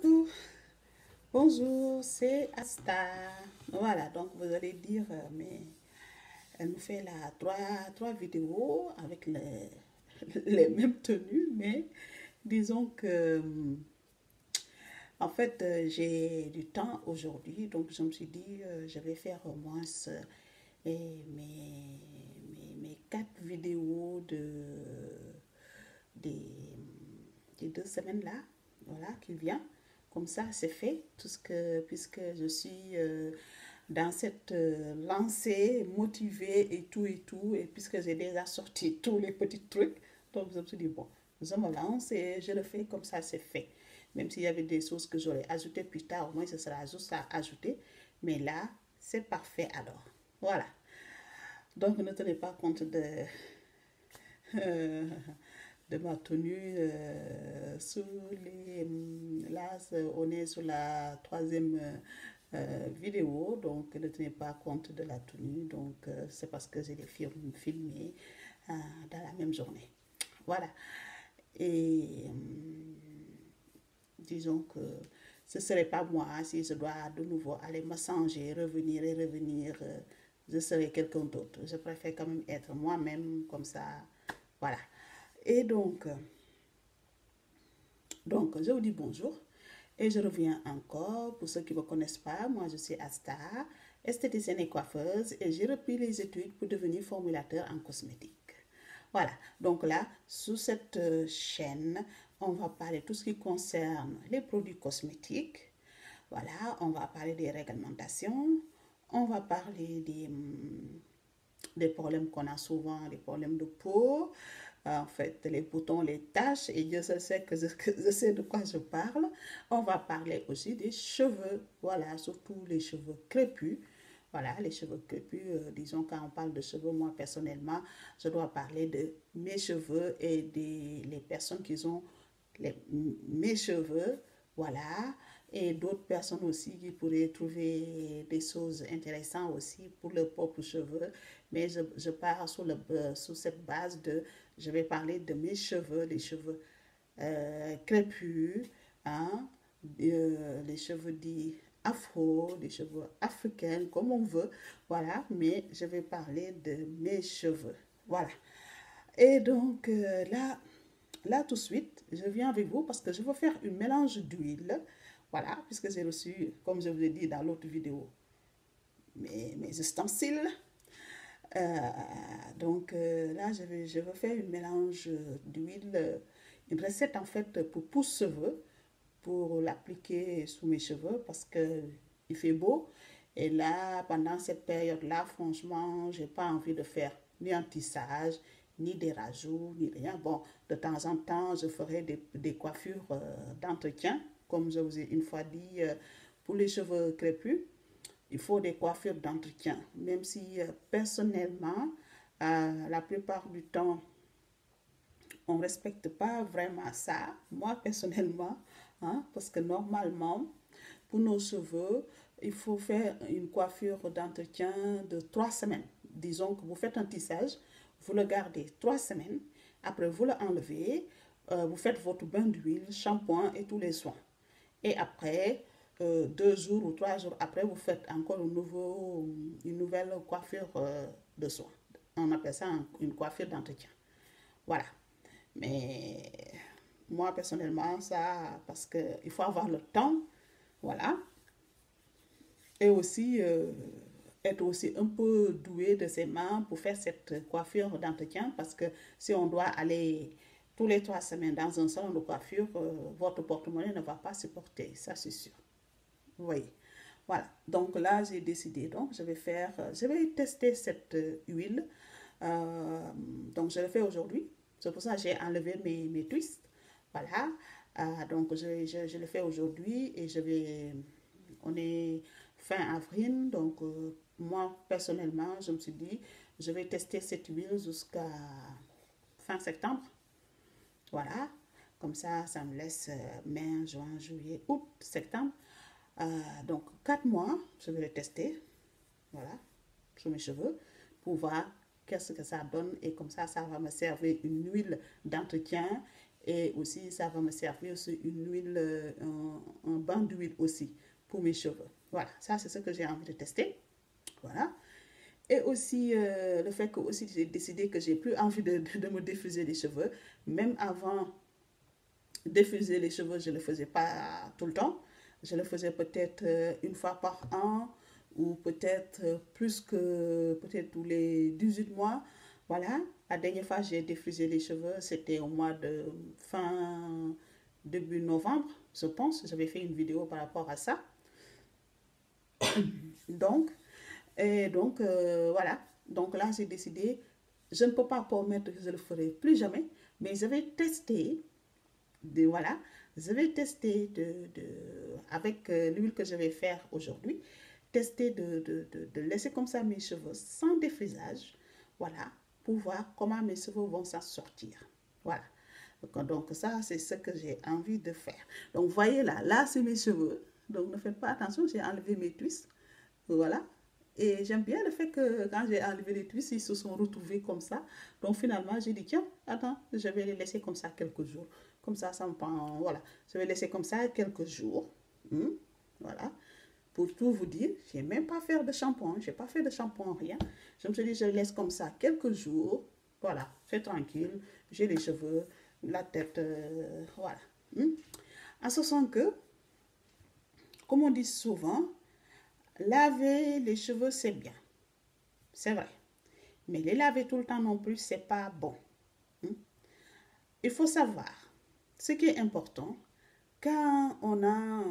Coucou, bonjour, c'est Asta. Voilà, donc vous allez dire, mais elle nous fait là trois vidéos avec les mêmes tenues, mais disons que, en fait, j'ai du temps aujourd'hui, donc je me suis dit, je vais faire au moins mes quatre vidéos des, des 2 semaines là, voilà, qui vient. Comme ça, c'est fait, puisque je suis dans cette lancée, motivée et tout, et puisque j'ai déjà sorti tous les petits trucs, donc je me suis dit, bon, je me lance et je le fais comme ça, c'est fait. Même s'il y avait des choses que j'aurais ajoutées plus tard, au moins ce sera juste à ajouter. Mais là, c'est parfait alors. Voilà. Donc ne tenez pas compte euh, de ma tenue sous les... Là, on est sur la troisième vidéo, donc ne tenez pas compte de la tenue. Donc, c'est parce que j'ai des films filmés dans la même journée. Voilà. Et disons que ce ne serait pas moi si je dois de nouveau aller me changer, revenir et revenir. Je serais quelqu'un d'autre. Je préfère quand même être moi-même comme ça. Voilà. Et donc, je vous dis bonjour et je reviens encore. Pour ceux qui ne me connaissent pas, moi je suis Asta, esthéticienne et coiffeuse et j'ai repris les études pour devenir formulateur en cosmétique. Voilà, donc là, sous cette chaîne, on va parler de tout ce qui concerne les produits cosmétiques. Voilà, on va parler des réglementations, on va parler des problèmes qu'on a souvent, des problèmes de peau, en fait, les boutons, les taches, et Dieu seul sait que je sais de quoi je parle. On va parler aussi des cheveux, voilà, surtout les cheveux crépus. Voilà, les cheveux crépus, disons quand on parle de cheveux, moi personnellement, je dois parler de mes cheveux et des les personnes qui ont mes cheveux, voilà, et d'autres personnes aussi qui pourraient trouver des choses intéressantes aussi pour leurs propres cheveux. Mais je pars sur cette base de, je vais parler de mes cheveux, les cheveux crépus, hein, les cheveux dits afro, les cheveux africains, comme on veut, voilà, mais je vais parler de mes cheveux, voilà. Et donc là tout de suite, je viens avec vous parce que je veux faire un mélange d'huile, voilà, puisque j'ai reçu, comme je vous ai dit dans l'autre vidéo, mes ustensiles. Euh, là, je vais faire un mélange d'huile, une recette en fait pour pousse-cheveux, pour l'appliquer sous mes cheveux parce que il fait beau. Et là, pendant cette période-là, franchement, j'ai pas envie de faire ni un tissage, ni des rajouts, ni rien. Bon, de temps en temps, je ferai des coiffures d'entretien, comme je vous ai une fois dit, pour les cheveux crépus. Il faut des coiffures d'entretien, même si personnellement, la plupart du temps, on ne respecte pas vraiment ça, moi personnellement, hein, parce que normalement, pour nos cheveux, il faut faire une coiffure d'entretien de 3 semaines. Disons que vous faites un tissage, vous le gardez 3 semaines, après vous le enlevez, vous faites votre bain d'huile, shampoing et tous les soins. Et après, 2 jours ou 3 jours après, vous faites encore une nouvelle coiffure de soins. On appelle ça une coiffure d'entretien. Voilà. Mais moi, personnellement, ça, parce qu'il faut avoir le temps, voilà. Et aussi, être aussi un peu doué de ses mains pour faire cette coiffure d'entretien, parce que si on doit aller tous les 3 semaines dans un salon de coiffure, votre porte-monnaie ne va pas supporter, ça c'est sûr. Vous voyez. Voilà. Donc là, j'ai décidé. Donc, je vais tester cette huile. Donc, je le fais aujourd'hui. C'est pour ça que j'ai enlevé mes twists. Voilà. Donc, je le fais aujourd'hui et on est fin avril. Donc, moi, personnellement, je me suis dit, je vais tester cette huile jusqu'à fin septembre. Voilà. Comme ça me laisse mai, juin, juillet, août, septembre. Donc, 4 mois, je vais le tester, voilà, sur mes cheveux, pour voir qu'est-ce que ça donne. Et comme ça va me servir une huile d'entretien Et aussi, ça va me servir sur une huile, un bain d'huile aussi pour mes cheveux. Voilà, ça c'est ce que j'ai envie de tester. Voilà. Et aussi, le fait que aussi j'ai décidé que j'ai plus envie de me diffuser les cheveux. Même avant, diffuser les cheveux, je ne le faisais pas tout le temps. Je le faisais peut-être une fois par an ou peut-être plus que peut-être tous les 18 mois. Voilà, la dernière fois j'ai diffusé les cheveux, c'était au mois de fin début novembre, je pense. J'avais fait une vidéo par rapport à ça. Donc, voilà. Donc là, j'ai décidé, je ne peux pas promettre que je le ferai plus jamais, mais je vais tester voilà, je vais tester avec l'huile que je vais faire aujourd'hui, tester de laisser comme ça mes cheveux sans défrisage, voilà, pour voir comment mes cheveux vont s'en sortir. Voilà. Donc ça, c'est ce que j'ai envie de faire. Donc voyez là c'est mes cheveux. Donc ne faites pas attention, j'ai enlevé mes twists. Voilà. Et j'aime bien le fait que quand j'ai enlevé les twists, ils se sont retrouvés comme ça. Donc finalement, j'ai dit, tiens, attends, je vais les laisser comme ça quelques jours. Comme ça me prend, voilà. Je vais laisser comme ça quelques jours. Voilà. Pour tout vous dire, je n'ai même pas fait de shampoing. Je n'ai pas fait de shampoing, rien. Je me suis dit, je laisse comme ça quelques jours. Voilà, c'est tranquille. J'ai les cheveux, la tête, voilà. En ce sens que, comme on dit souvent, laver les cheveux, c'est bien. C'est vrai. Mais les laver tout le temps non plus, c'est pas bon. Il faut savoir, ce qui est important, quand on a,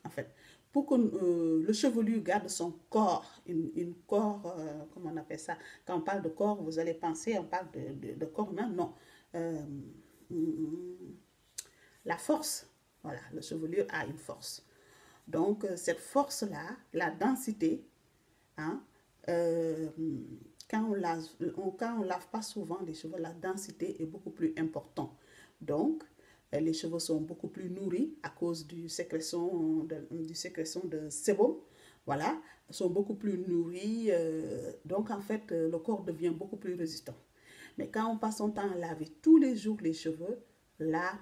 en fait, pour que le chevelu garde son corps, une corps, comment on appelle ça? Quand on parle de corps, vous allez penser, on parle de corps humain, non. La force, voilà, le chevelu a une force. Donc, cette force-là, la densité, hein, quand on lave pas souvent les cheveux, la densité est beaucoup plus importante. Donc, les cheveux sont beaucoup plus nourris à cause du sécrétion de sébum. Voilà, sont beaucoup plus nourris. Donc, en fait, le corps devient beaucoup plus résistant. Mais quand on passe son temps à laver tous les jours les cheveux, là,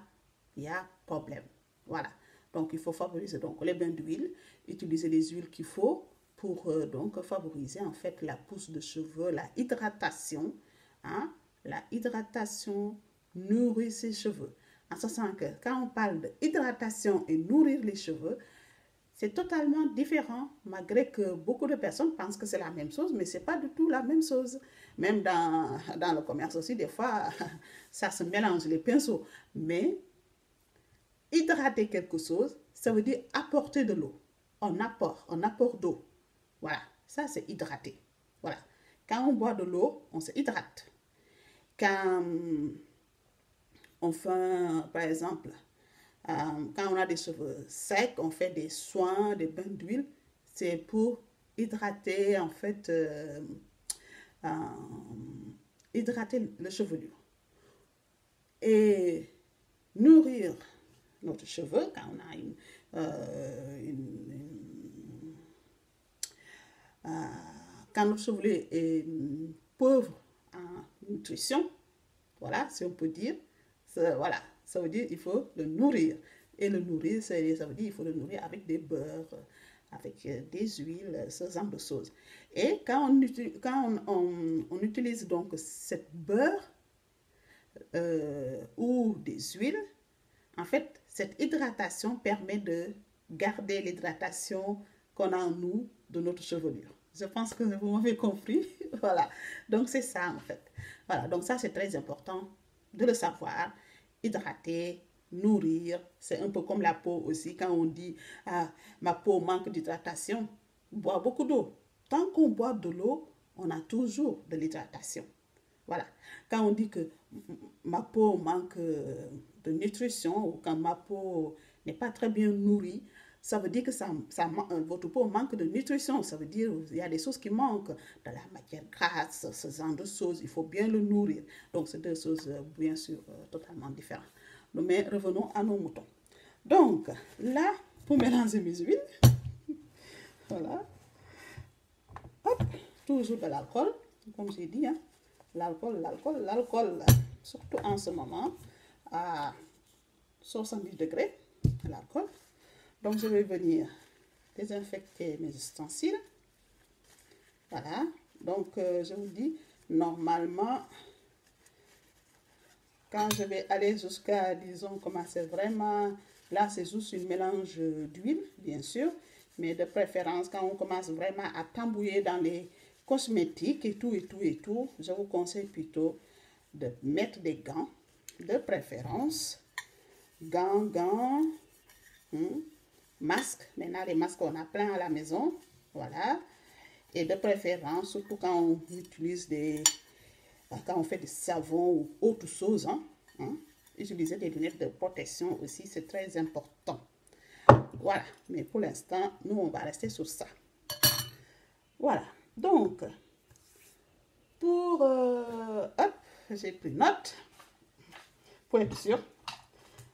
il y a problème. Voilà. Donc, il faut favoriser donc, les bains d'huile, utiliser les huiles qu'il faut pour donc favoriser en fait la pousse de cheveux, la hydratation. Hein? La hydratation nourrit ses cheveux. En ce sens que quand on parle d'hydratation et nourrir les cheveux, c'est totalement différent, malgré que beaucoup de personnes pensent que c'est la même chose, mais ce n'est pas du tout la même chose. Même dans le commerce aussi, des fois, ça se mélange les pinceaux. Mais hydrater quelque chose, ça veut dire apporter de l'eau. On apporte d'eau. Voilà, ça c'est hydrater. Voilà. Quand on boit de l'eau, on se hydrate. Quand on fait, par exemple, quand on a des cheveux secs, on fait des soins, des bains d'huile, c'est pour hydrater, en fait, hydrater le chevelure. Et nourrir notre cheveu, quand on a quand notre chevelu est pauvre en nutrition, voilà, si on peut dire, voilà, ça veut dire qu'il faut le nourrir. Et le nourrir, ça veut dire qu'il faut le nourrir avec des beurres, avec des huiles, ce genre de choses. Et quand on utilise donc cette beurre ou des huiles, en fait, cette hydratation permet de garder l'hydratation qu'on a en nous de notre chevelure. Je pense que vous m'avez compris. Voilà. Donc, c'est ça, en fait. Voilà. Donc, ça, c'est très important de le savoir. Hydrater, nourrir. C'est un peu comme la peau aussi. Quand on dit, ah, ma peau manque d'hydratation, bois beaucoup d'eau. Tant qu'on boit de l'eau, on a toujours de l'hydratation. Voilà. Quand on dit que ma peau manque de nutrition ou quand ma peau n'est pas très bien nourrie, ça veut dire que votre peau manque de nutrition. Ça veut dire qu'il y a des choses qui manquent, de la matière grasse, ce genre de choses. Il faut bien le nourrir. Donc, c'est deux choses, bien sûr, totalement différentes. Mais revenons à nos moutons. Donc, là, pour mélanger mes huiles, voilà. Hop, toujours de l'alcool, comme j'ai dit, hein. L'alcool, surtout en ce moment. à 70 degrés, l'alcool. Donc, je vais venir désinfecter mes ustensiles. Voilà. Donc, je vous dis, normalement, quand je vais aller jusqu'à, disons, commencer vraiment, là, c'est juste une mélange d'huile, bien sûr. Mais de préférence, quand on commence vraiment à tambouiller dans les cosmétiques et tout, je vous conseille plutôt de mettre des gants, de préférence. Gants, masques. Maintenant, les masques, on a plein à la maison. Voilà. Et de préférence, surtout quand on utilise quand on fait des savons ou autre chose, utiliser des lunettes de protection aussi, c'est très important. Voilà. Mais pour l'instant, nous, on va rester sur ça. Voilà. Donc, pour... hop, j'ai pris note pour être sûr.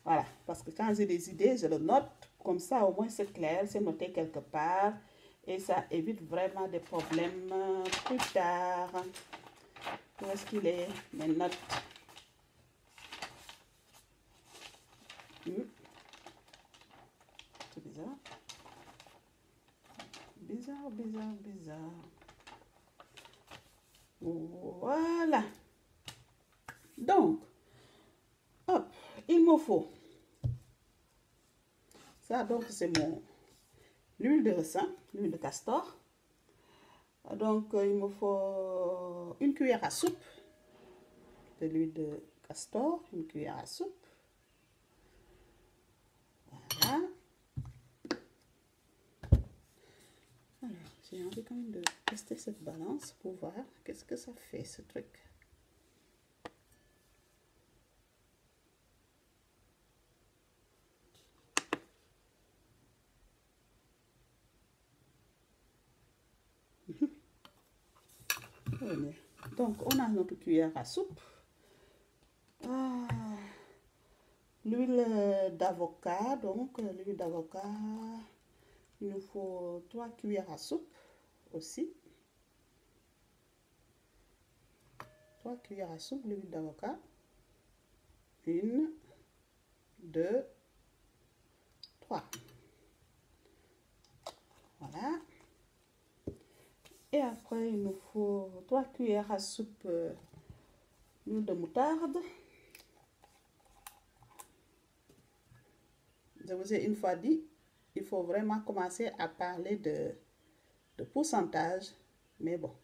Voilà, parce que quand j'ai des idées, je le note. Comme ça, au moins, c'est clair, c'est noté quelque part. Et ça évite vraiment des problèmes plus tard. Où est-ce qu'il est, mes notes? C'est bizarre. Bizarre. Voilà. Donc, hop, il me faut... Ça, donc, c'est mon l'huile de ricin, l'huile de castor. Donc, il me faut une cuillère à soupe de l'huile de castor, une cuillère à soupe. Voilà. Alors, j'ai envie quand même de tester cette balance pour voir qu'est-ce que ça fait, ce truc. Donc, on a notre cuillère à soupe. L'huile d'avocat, donc l'huile d'avocat, il nous faut 3 cuillères à soupe aussi. 3 cuillères à soupe d'huile d'avocat. 1, 2, 3. Voilà. Et après, il nous faut 3 cuillères à soupe d'huile de moutarde. Je vous ai une fois dit, il faut vraiment commencer à parler de pourcentage. Mais bon,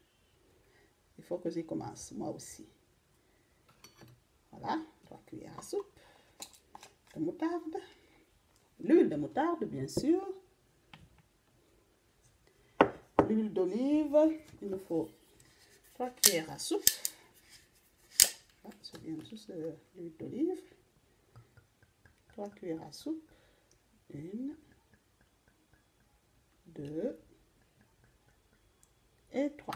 il faut que j'y commence, moi aussi. Voilà, 3 cuillères à soupe de moutarde. L'huile de moutarde, bien sûr. L'huile d'olive, il nous faut 3 cuillères à soupe. Je viens juste de l'huile d'olive. 3 cuillères à soupe. 1, 2 et 3.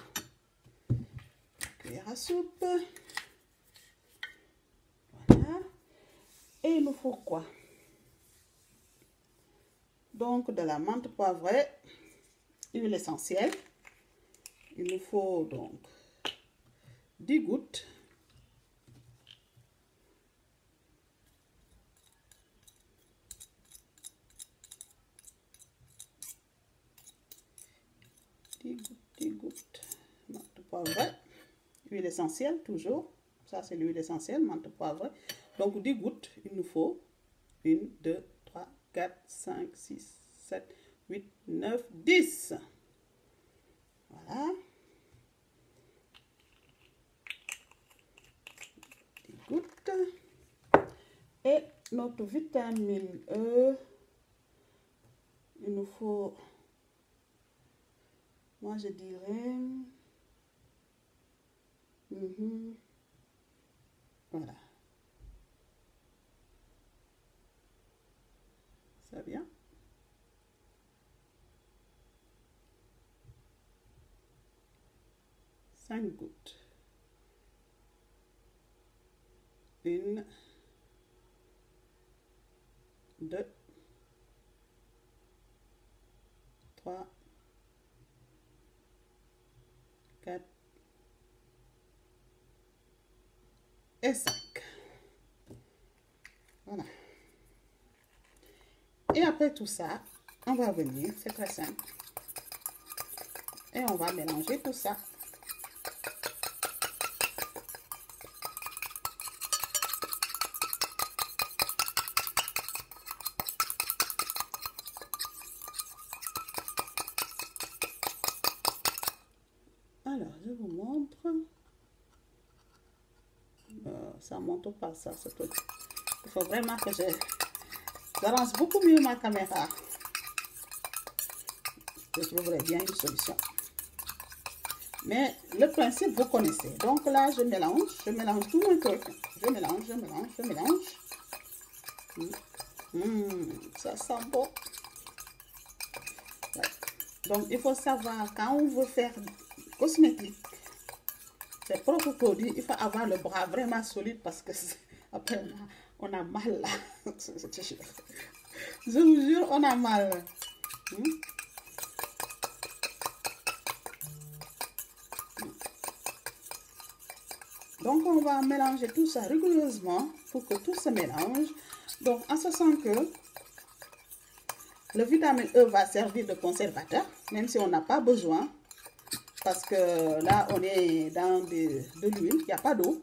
Cuillères à soupe. Voilà. Et il nous faut quoi? Donc de la menthe poivrée, huile essentielle. Il nous faut donc 10 gouttes. 10 gouttes. Menthe poivrée. Huile essentielle, toujours. Ça, c'est l'huile essentielle, menthe poivrée. Donc 10 gouttes, il nous faut 1, 2, 3, 4, 5, 6, 7, 8, 9, 10. Voilà. 10 gouttes. Et notre vitamine E, il nous faut, moi je dirais, voilà. Ça vient. Cinq gouttes. 1, 2, 3, 4 et 5. Voilà. Et après tout ça, on va venir, c'est très simple. Et on va mélanger tout ça. Alors, je vous montre. Ça ne montre pas ça, ce truc. Il faut vraiment que j'arrange beaucoup mieux ma caméra. Je trouverai bien une solution. Mais le principe, vous connaissez. Donc là, je mélange tout mon truc. Je mélange. Ça sent bon. Ouais. Donc, il faut savoir, quand on veut faire cosmétique, ses propres produits, il faut avoir le bras vraiment solide parce que après, on a mal là. Je vous jure, on a mal. Donc, on va mélanger tout ça rigoureusement pour que tout se mélange. Donc, en ce sens que le vitamine E va servir de conservateur, même si on n'a pas besoin. Parce que là, on est dans de l'huile, il n'y a pas d'eau.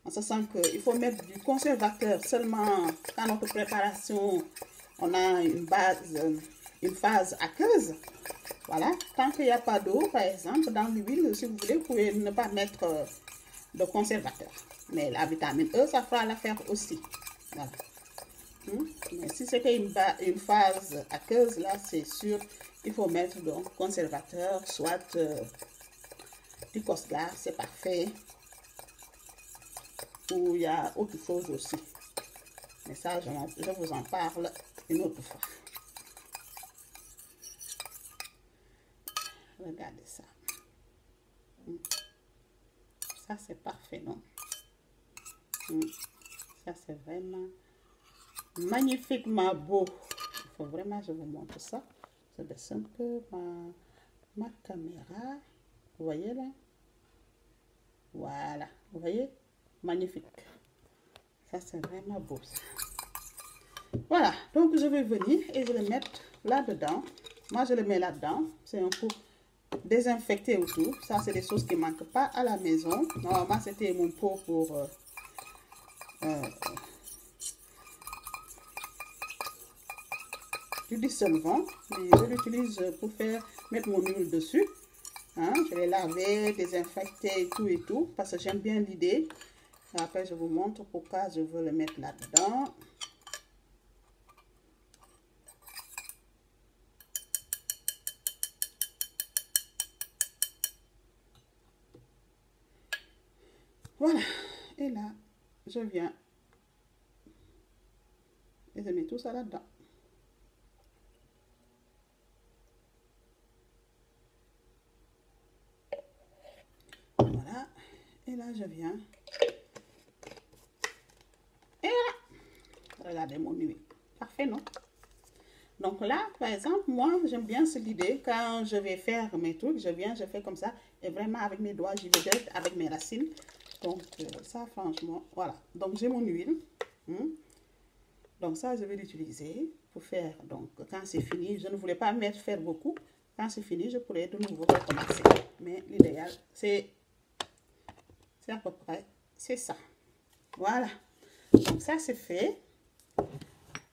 En ce sens qu'il faut mettre du conservateur seulement quand notre préparation, on a une phase aqueuse. Voilà, tant qu'il n'y a pas d'eau, par exemple, dans l'huile, si vous voulez, vous pouvez ne pas mettre de conservateur. Mais la vitamine E, ça fera l'affaire aussi. Voilà. Mais si c'était une phase aqueuse, là, c'est sûr, il faut mettre donc conservateur, soit du Cosgar, c'est parfait. Ou il y a autre chose aussi. Mais ça, je vous en parle une autre fois. Regardez ça. Ça, c'est parfait, non? Ça, c'est vraiment magnifiquement beau. Il faut vraiment, je vous montre ça. Je baisse un peu ma caméra. Vous voyez là? Voilà. Vous voyez? Magnifique. Ça, c'est vraiment beau. Ça. Voilà. Donc, je vais venir et je vais le mettre là-dedans. Moi, je le mets là-dedans. C'est un peu désinfecté autour. Ça, c'est des choses qui ne manquent pas à la maison. Normalement, c'était mon pot pour du dissolvant. Mais je l'utilise pour mettre mon huile dessus. Je vais laver, désinfecter et tout. Parce que j'aime bien l'idée. Après, je vous montre pourquoi je veux le mettre là-dedans. Voilà. Et là, je viens et je mets tout ça là-dedans. Voilà. Et là, je viens. Et voilà. Regardez mon huile. Parfait, non? Donc là, par exemple, moi, j'aime bien cette idée. Quand je vais faire mes trucs, je fais comme ça. Et vraiment, avec mes doigts, j'y vais direct avec mes racines. Donc, ça, franchement, voilà. Donc, j'ai mon huile. Donc, ça, je vais l'utiliser pour faire. Donc, quand c'est fini, je ne voulais pas faire beaucoup. Quand c'est fini, je pourrais de nouveau recommencer. Mais l'idéal, c'est à peu près, c'est ça. Voilà. Donc, ça, c'est fait.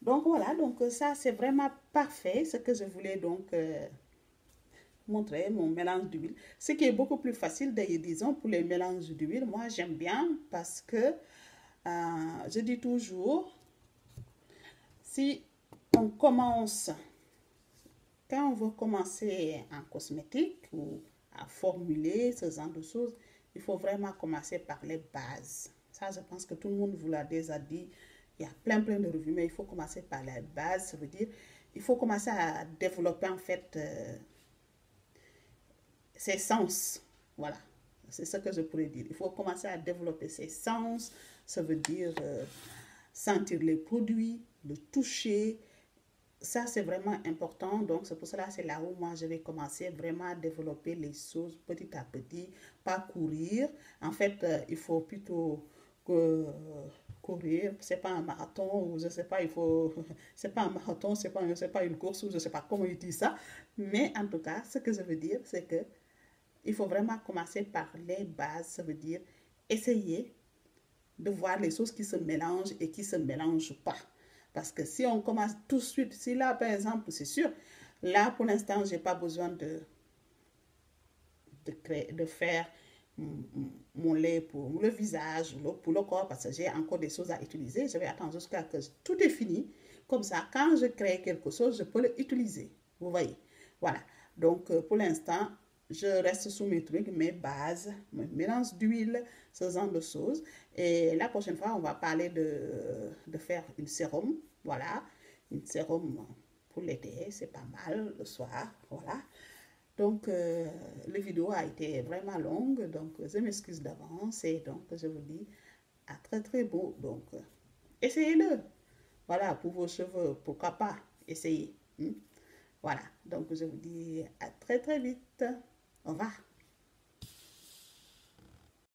Donc, voilà. Donc, ça, c'est vraiment parfait. Ce que je voulais donc montrer, mon mélange d'huile. Ce qui est beaucoup plus facile, disons, pour les mélanges d'huile. Moi, j'aime bien parce que je dis toujours, si on commence, quand on veut commencer en cosmétique ou à formuler ce genre de choses, il faut vraiment commencer par les bases. Ça, je pense que tout le monde vous l'a déjà dit. Il y a plein de revues, mais il faut commencer par les bases. Ça veut dire, il faut commencer à développer en fait ses sens. Voilà, c'est ce que je pourrais dire. Il faut commencer à développer ses sens. Ça veut dire sentir les produits, le toucher. Ça, c'est vraiment important. Donc, c'est pour cela, c'est là où moi, je vais commencer vraiment à développer les choses petit à petit, pas courir. En fait, il faut plutôt que courir, c'est pas un marathon, ou je sais pas, il faut, c'est pas un marathon, c'est pas une course, ou je sais pas comment il dit ça, mais en tout cas, ce que je veux dire, c'est que il faut vraiment commencer par les bases, ça veut dire essayer de voir les choses qui se mélangent et qui se mélangent pas. Parce que si on commence tout de suite, si là, par exemple, c'est sûr, là, pour l'instant, j'ai pas besoin de faire mon lait pour le visage, pour le corps, parce que j'ai encore des choses à utiliser. Je vais attendre jusqu'à ce que tout est fini. Comme ça, quand je crée quelque chose, je peux l'utiliser. Vous voyez? Voilà. Donc, pour l'instant, je reste sous mes trucs, mes bases, mon mélange d'huile, ce genre de choses. Et la prochaine fois, on va parler de faire une sérum. Voilà. Une sérum pour l'été, c'est pas mal le soir. Voilà. Donc, la vidéo a été vraiment longue, donc je m'excuse d'avance et donc je vous dis à très très beau. Donc, essayez-le. Voilà, pour vos cheveux, pourquoi pas, essayez. Voilà, donc je vous dis à très très vite. Au revoir.